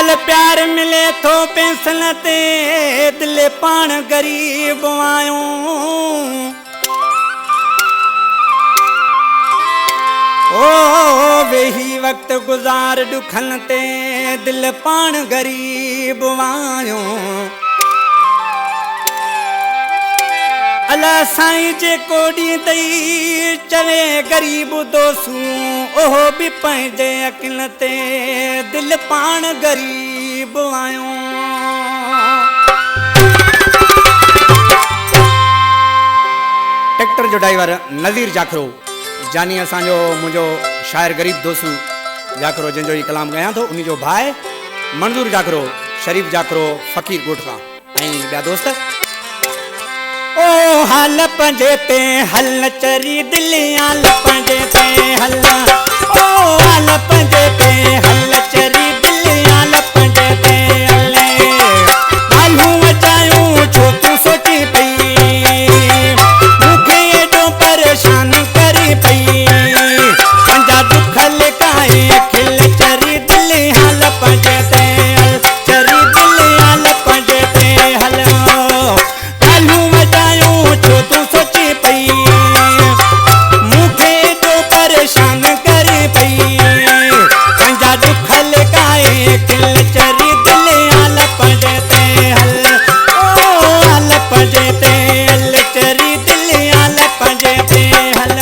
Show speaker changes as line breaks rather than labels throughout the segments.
अजकल प्यार मिले थो पेंशन ते दिल पान गरीब आयो। ओ वेही वक्त गुजार दुखन ते दिल पान गरीब आयो। अला साईं जे कोडी दई चवे गरीब दोसू ओहो भी पंहिंजे अकिल ते दिल पान गरीब आयो। ट्रैक्टर जो ड्राइवर नज़ीर जाखरो जानी असांजो मुंहिंजो शायर गरीब दोसू जाखरो जंहिंजो ही कलाम ॻायां थो उन जो भाई मंजूर जाखरो शरीफ जाखरो फ़कीर ॻोठ खां ऐं ॿिया दोस्त। ओ हल पंजे पे हल चरी दिलियां पंजे पे हल। ओ हल पंजे पे हल चरी दिलियां पंजे पे हल। आलू मचायूं छो तू सोची पई मूंखे एॾो परेशान करी पई। पंजा दुख लिकाए खिल चरी दिलियां पंजे पे हल चरी दिलियां पंजे पे हल। तू सोची पई मूंखे जो परेशान करे पई। पंहिंजा दुख लिकाए खिल चरी दिल हल पंजे ते हल। ओ हल पंजे ते हल चरी दिल हल पंजे ते हल।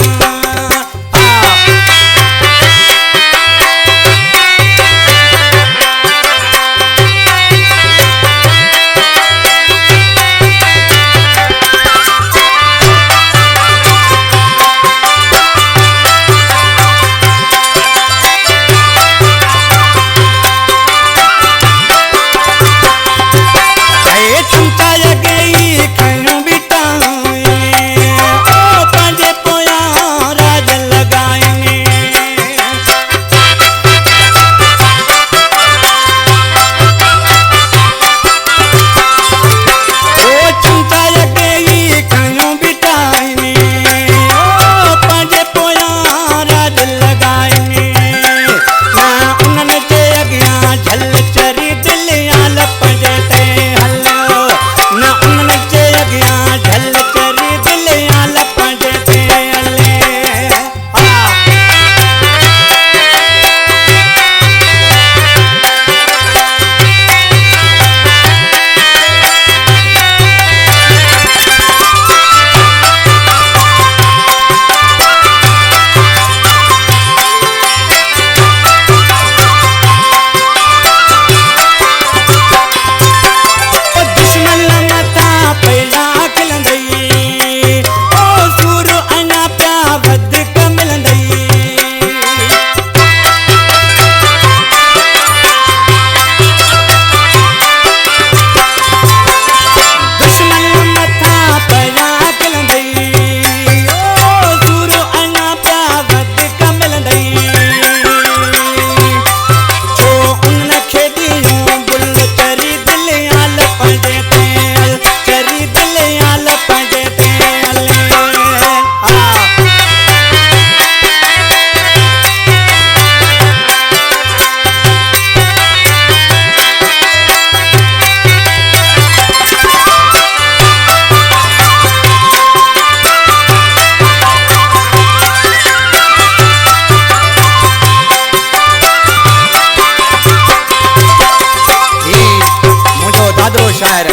शायर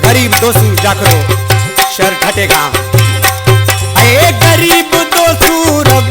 गरीब दोसू जाखरो शहर खटेगा। ए गरीब दोसू रब